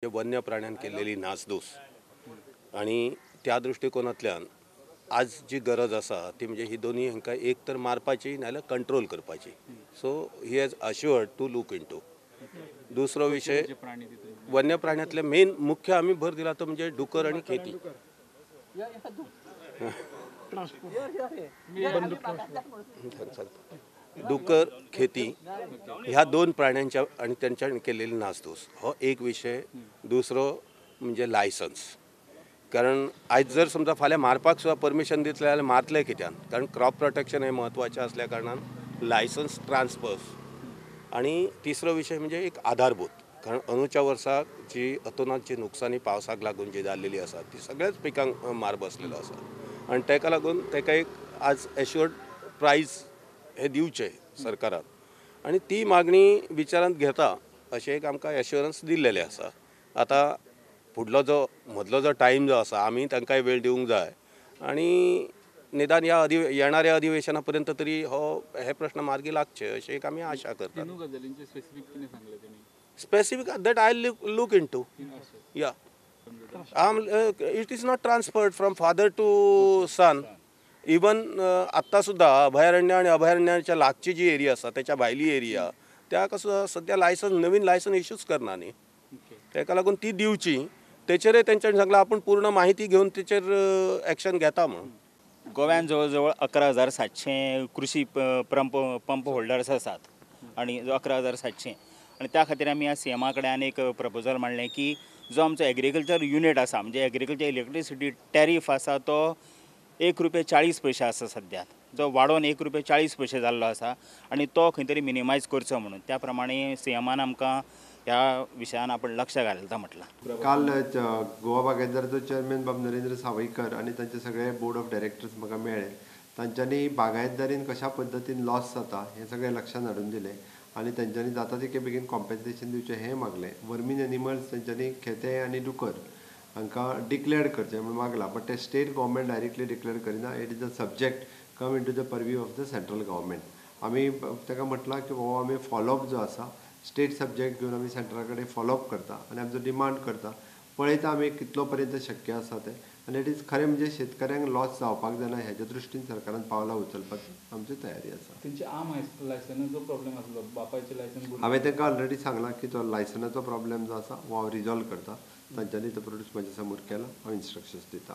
वन्य प्राण्यां केलेली नासधूस आणि त्या दृष्टिकोनातल्यान आज जी गरज असा ती म्हणजे ही दोन्ही हांकां एक तर मारपाची नाल्यार कंट्रोल करपाची. So he has assured to look into. दुसरो विषय वन्य प्राण्यांतले मेन मुख्य आम्ही भर दिला तो म्हणजे डुकर आणि खेती. डुकर खेती ह्या दोन प्राण्यांच्या आणि त्यांच्या केलेली नासधूस हो एक विषय. दुसरो म्हणजे लायसन्स. कारण आज जर समजा फाल्यां मारपाक सुद्दां परमिशन दितले जाल्यार मारतले कित्यान, कारण क्रॉप प्रोटेक्शन हे महत्वाचें असल्या कारणान लायसन्स ट्रान्सफर्स. आणि तिसरो विषय म्हणजे एक आधारभूत, कारण अंदूच्या वर्साक जी अतोनात जी नुकसानी पावसाक लागून जी जाल्लेली आसा ती सगळ्याच पिकांक मार बसलेलो आसा आणि ताका लागून ताका एक आज एश्युअर्ड प्रायज हे दिवचे सरकारान आणि ती मागणी विचारांत घेता अशें एक आमकां एश्युरन्स दिल्लेले आसा. आतां फुडलो जो मदलो जो टायम जो आसा आमी तांकांय वेळ दिवंक जाय आणि निदान ह्या येणाऱ्या अधिवेशना पर्यंत तरी हे प्रश्न मार्गी लागचे अशी एक आमी आशा करतात. Specific that I look into. या it is not transferred from father to son. Even आत्ता सुद्धा अभयारण्य आणि अभयारण्याच्या लागची जी एरिया आसा त्याच्या भायली एरिया त्या कसं सध्या लायसन्स नवीन लायसन्स इश्यूच करना न्ही. ताका लागून ती दिवची. तेचेरय तेंच्यांनी सांगलां आपण पूर्ण माहिती घेवन तेचेर एक्शन घेता म्हणून. गोव्यान जवळ 11,700 कृषी पंप होल्डर्स आसात आणि 11,700 आणि त्या खातीर आमी सी एमा कडेन आनी एक प्रपोजल मांडलें की जो आमचो एग्रीकल्चर युनिट आसा म्हणजे एग्रीकल्चर इलेक्ट्रिसिटी टॅरीफ आसा तो ₹1.40 आसा सद्या, जो वाडोवन ₹1.40 जाल्लो आसा आणि तो खंय तरी मिनिमायज करचो म्हणून त्या प्रमाणे सी एमान आमकां ह्या विशयान आपण लक्ष घालता म्हटलां. काल गोवा बागायतदाराचो चेअरमॅन बाब नरेंद्र सावयकर आणि तांचे सगळे बोर्ड ऑफ डायरेक्टर्स म्हाका मेळ्ळे. तांच्यांनी बागायतदारीन कशा पद्दतीन लॉस जाता हें सगळें लक्षांत हाडून दिलें आणि तांच्यांनी जाता तितके बेगीन कॉम्पेन्सेशन दिवचें हें मागलें. वर्मीन एनिमल्स तांच्यांनी खेते आनी डुकर हांकां डिक्लेअर करचें म्हूण मागलां, बट ते स्टेट गव्हर्मेंट डायरेक्टली डिक्लेअर करिना. It is a subject come in to the purview of the central government. आमी ताका म्हटलां की हो आमी फॉलोअप जो आसा स्टेट सब्जेक्ट घेवन आमी सेंट्रा कडेन फॉलोअप करता आणि आमचो डिमांड करता. पळयता आमी कितलो पर्यंत शक्य आसा तें आनी इट इज खरें म्हणजे शेतकऱ्यांक लॉस जावपाक जायना हेच्या दृश्टीन सरकारान पावलां उचलपाची आमची तयारी आसा. तेंचे आम लायसनाचो प्रॉब्लेम आसलो, बापायचें लायसन. हांवें तांकां ऑलरेडी सांगलां की तो लायसनाचो प्रॉब्लेम जो आसा हो हांव रिजॉल्व करता. तांच्यांनी तो प्रोड्यूस म्हाज्या समोर केला, हांव इन्स्ट्रक्शन्स दिता.